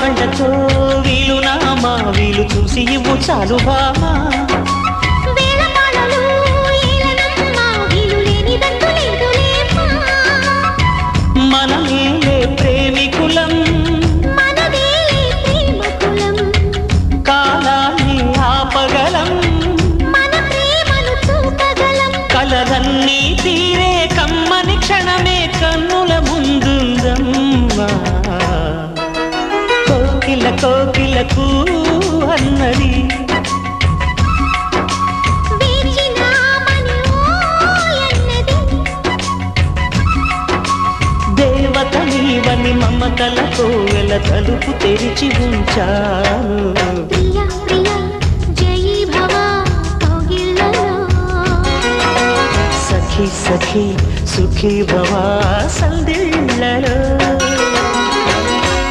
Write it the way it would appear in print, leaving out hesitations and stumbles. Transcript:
కళ్ళతో వీలు నా మా వీలు చూసి ఇవ్వు చాలు బామా మనమేలే ప్రేమికులం కాలాన్ని ఆపగలం కలలన్నీ తీరే కమ్మని క్షణమే కన్నుల ముందుందమ్మా కోకిల కోకిలకు అన్నది దేవత నీవని మమతలతో వెల తలుపు తెరిచి ఉంచాను సఖీ సఖీ సుఖీ భవా సందిళ్ళలో